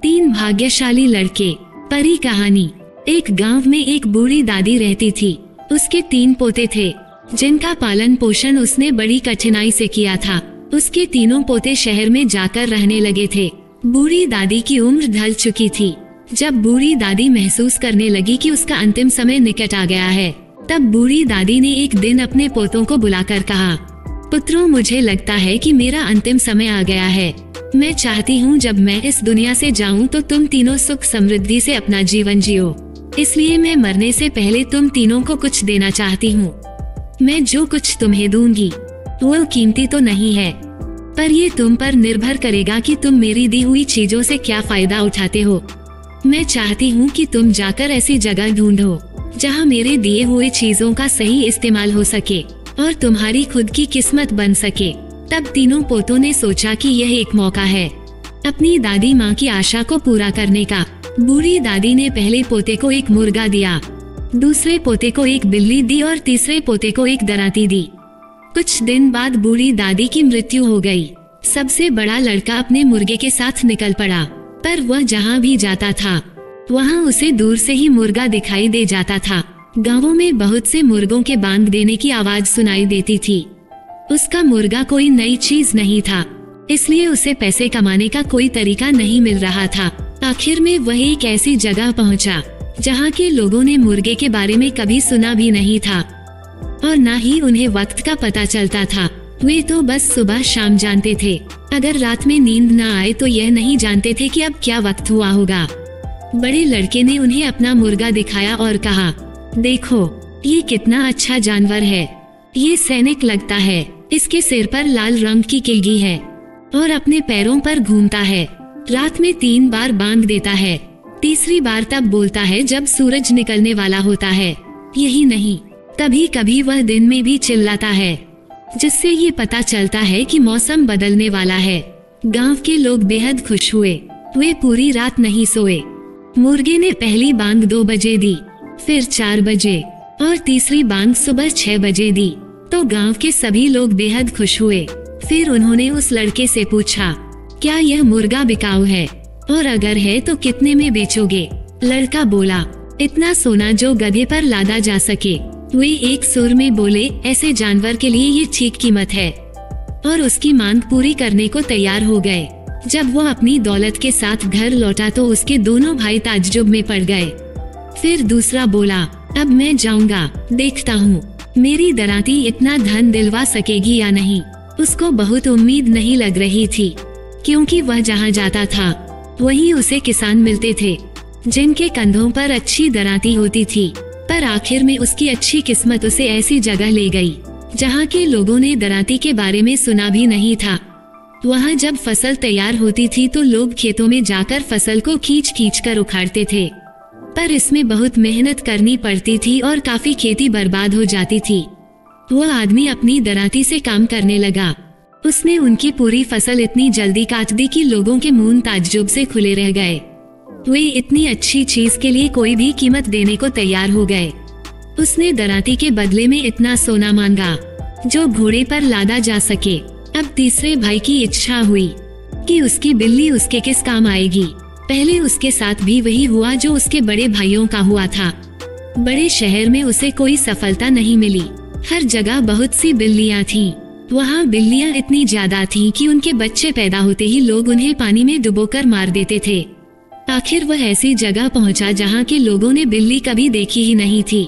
तीन भाग्यशाली लड़के। परी कहानी। एक गांव में एक बूढ़ी दादी रहती थी। उसके 3 पोते थे जिनका पालन पोषण उसने बड़ी कठिनाई से किया था। उसके तीनों पोते शहर में जाकर रहने लगे थे। बूढ़ी दादी की उम्र ढल चुकी थी। जब बूढ़ी दादी महसूस करने लगी कि उसका अंतिम समय निकट आ गया है, तब बूढ़ी दादी ने एक दिन अपने पोतों को बुलाकर कहा, पुत्रों, मुझे लगता है कि मेरा अंतिम समय आ गया है। मैं चाहती हूँ जब मैं इस दुनिया से जाऊँ तो तुम तीनों सुख समृद्धि से अपना जीवन जियो। इसलिए मैं मरने से पहले तुम तीनों को कुछ देना चाहती हूँ। मैं जो कुछ तुम्हें दूंगी वो कीमती तो नहीं है, पर ये तुम पर निर्भर करेगा कि तुम मेरी दी हुई चीजों से क्या फायदा उठाते हो। मैं चाहती हूँ कि तुम जाकर ऐसी जगह ढूंढो जहाँ मेरे दिए हुए चीजों का सही इस्तेमाल हो सके और तुम्हारी खुद की किस्मत बन सके। तब तीनों पोतों ने सोचा कि यह एक मौका है अपनी दादी माँ की आशा को पूरा करने का। बूढ़ी दादी ने पहले पोते को एक मुर्गा दिया, दूसरे पोते को एक बिल्ली दी और तीसरे पोते को एक दराती दी। कुछ दिन बाद बूढ़ी दादी की मृत्यु हो गई। सबसे बड़ा लड़का अपने मुर्गे के साथ निकल पड़ा, पर वह जहाँ भी जाता था वहाँ उसे दूर से ही मुर्गा दिखाई दे जाता था। गांवों में बहुत से मुर्गों के बांग देने की आवाज सुनाई देती थी। उसका मुर्गा कोई नई चीज नहीं था, इसलिए उसे पैसे कमाने का कोई तरीका नहीं मिल रहा था। आखिर में वह एक ऐसी जगह पहुंचा जहां के लोगों ने मुर्गे के बारे में कभी सुना भी नहीं था और न ही उन्हें वक्त का पता चलता था। वे तो बस सुबह शाम जानते थे। अगर रात में नींद न आए तो यह नहीं जानते थे कि अब क्या वक्त हुआ होगा। बड़े लड़के ने उन्हें अपना मुर्गा दिखाया और कहा, देखो, ये कितना अच्छा जानवर है। ये सैनिक लगता है। इसके सिर पर लाल रंग की किलगी है और अपने पैरों पर घूमता है। रात में 3 बार बांग देता है। तीसरी बार तब बोलता है जब सूरज निकलने वाला होता है। यही नहीं, कभी कभी वह दिन में भी चिल्लाता है, जिससे ये पता चलता है कि मौसम बदलने वाला है। गांव के लोग बेहद खुश हुए। वे पूरी रात नहीं सोए। मुर्गे ने पहली बांग 2 बजे दी, फिर 4 बजे और तीसरी बांग सुबह 6 बजे दी। तो गांव के सभी लोग बेहद खुश हुए। फिर उन्होंने उस लड़के से पूछा, क्या यह मुर्गा बिकाऊ है और अगर है तो कितने में बेचोगे? लड़का बोला, इतना सोना जो गधे पर लादा जा सके। वे एक सुर में बोले, ऐसे जानवर के लिए ये ठीक कीमत है, और उसकी मांग पूरी करने को तैयार हो गए। जब वो अपनी दौलत के साथ घर लौटा तो उसके दोनों भाई ताज्जुब में पड़ गए। फिर दूसरा बोला, अब मैं जाऊंगा, देखता हूँ मेरी दराती इतना धन दिलवा सकेगी या नहीं। उसको बहुत उम्मीद नहीं लग रही थी, क्योंकि वह जहाँ जाता था वहीं उसे किसान मिलते थे जिनके कंधों पर अच्छी दराती होती थी। पर आखिर में उसकी अच्छी किस्मत उसे ऐसी जगह ले गई जहाँ के लोगों ने दराती के बारे में सुना भी नहीं था। वहाँ जब फसल तैयार होती थी तो लोग खेतों में जाकर फसल को खींच खींच कर उखाड़ते थे, पर इसमें बहुत मेहनत करनी पड़ती थी और काफी खेती बर्बाद हो जाती थी। वह आदमी अपनी दराती से काम करने लगा। उसने उनकी पूरी फसल इतनी जल्दी काट दी कि लोगों के मुंह ताज्जुब से खुले रह गए। वे इतनी अच्छी चीज के लिए कोई भी कीमत देने को तैयार हो गए। उसने दराती के बदले में इतना सोना मांगा जो घोड़े पर लादा जा सके। अब तीसरे भाई की इच्छा हुई कि उसकी बिल्ली उसके किस काम आएगी। पहले उसके साथ भी वही हुआ जो उसके बड़े भाइयों का हुआ था। बड़े शहर में उसे कोई सफलता नहीं मिली। हर जगह बहुत सी बिल्लियां थीं। वहाँ बिल्लियां इतनी ज्यादा थीं कि उनके बच्चे पैदा होते ही लोग उन्हें पानी में डुबोकर मार देते थे। आखिर वह ऐसी जगह पहुंचा जहाँ के लोगों ने बिल्ली कभी देखी ही नहीं थी।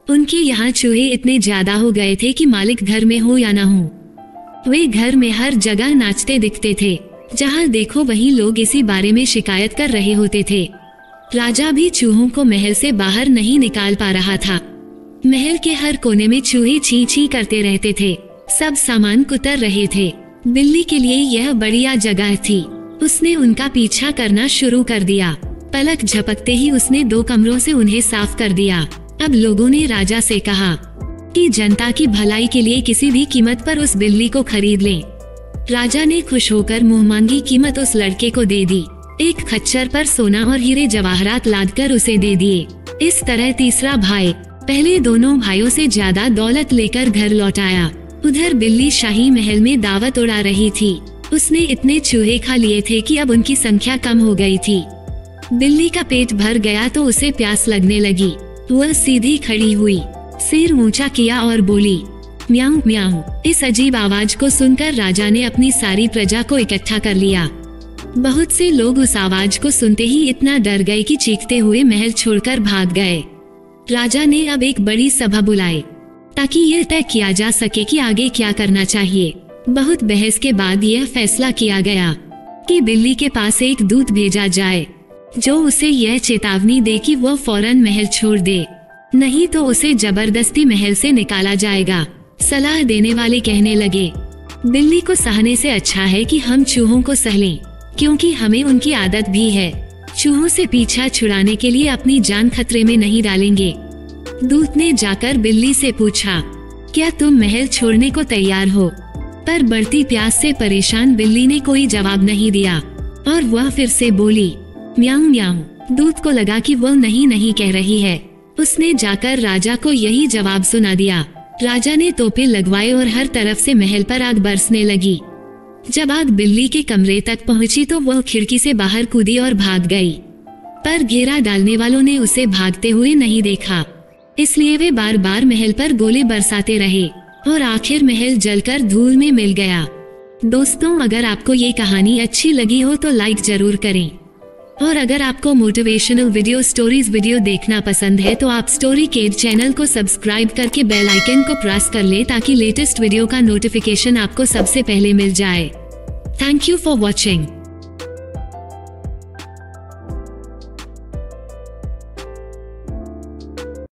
उनके यहाँ चूहे इतने ज्यादा हो गए थे कि मालिक घर में हो या न हो, वे घर में हर जगह नाचते दिखते थे। जहाँ देखो वहीं लोग इसी बारे में शिकायत कर रहे होते थे। राजा भी चूहों को महल से बाहर नहीं निकाल पा रहा था। महल के हर कोने में चूहे ची ची करते रहते थे। सब सामान कुतर रहे थे। बिल्ली के लिए यह बढ़िया जगह थी। उसने उनका पीछा करना शुरू कर दिया। पलक झपकते ही उसने 2 कमरों से उन्हें साफ कर दिया। अब लोगों ने राजा से कहा कि जनता की भलाई के लिए किसी भी कीमत पर उस बिल्ली को खरीद लें। राजा ने खुश होकर मुंहमांगी कीमत उस लड़के को दे दी। एक खच्चर पर सोना और हीरे जवाहरात लादकर उसे दे दिए। इस तरह तीसरा भाई पहले दोनों भाइयों से ज्यादा दौलत लेकर घर लौट आया। उधर बिल्ली शाही महल में दावत उड़ा रही थी। उसने इतने चूहे खा लिए थे कि अब उनकी संख्या कम हो गई थी। बिल्ली का पेट भर गया तो उसे प्यास लगने लगी। वह सीधी खड़ी हुई, सिर ऊंचा किया और बोली, म्याऊं म्याऊं। इस अजीब आवाज को सुनकर राजा ने अपनी सारी प्रजा को इकट्ठा कर लिया। बहुत से लोग उस आवाज को सुनते ही इतना डर गए कि चीखते हुए महल छोड़कर भाग गए। राजा ने अब एक बड़ी सभा बुलाई ताकि यह तय किया जा सके कि आगे क्या करना चाहिए। बहुत बहस के बाद यह फैसला किया गया कि बिल्ली के पास एक दूत भेजा जाए जो उसे यह चेतावनी दे कि वह फौरन महल छोड़ दे, नहीं तो उसे जबरदस्ती महल से निकाला जाएगा। सलाह देने वाले कहने लगे, बिल्ली को सहने से अच्छा है कि हम चूहों को सह लें, क्योंकि हमें उनकी आदत भी है। चूहों से पीछा छुड़ाने के लिए अपनी जान खतरे में नहीं डालेंगे। दूत ने जाकर बिल्ली से पूछा, क्या तुम महल छोड़ने को तैयार हो? पर बढ़ती प्यास से परेशान बिल्ली ने कोई जवाब नहीं दिया और वह फिर से बोली, म्याऊं म्याऊं। दूत को लगा कि वह नहीं कह रही है। उसने जाकर राजा को यही जवाब सुना दिया। राजा ने तोपे लगवाए और हर तरफ से महल पर आग बरसने लगी। जब आग बिल्ली के कमरे तक पहुंची तो वह खिड़की से बाहर कूदी और भाग गई, पर घेरा डालने वालों ने उसे भागते हुए नहीं देखा, इसलिए वे बार बार महल पर गोले बरसाते रहे और आखिर महल जलकर धूल में मिल गया। दोस्तों, अगर आपको ये कहानी अच्छी लगी हो तो लाइक जरूर करें, और अगर आपको मोटिवेशनल स्टोरीज वीडियो देखना पसंद है तो आप स्टोरी केड चैनल को सब्सक्राइब करके बेल आइकन को प्रेस कर ले ताकि लेटेस्ट वीडियो का नोटिफिकेशन आपको सबसे पहले मिल जाए। Thank you for watching.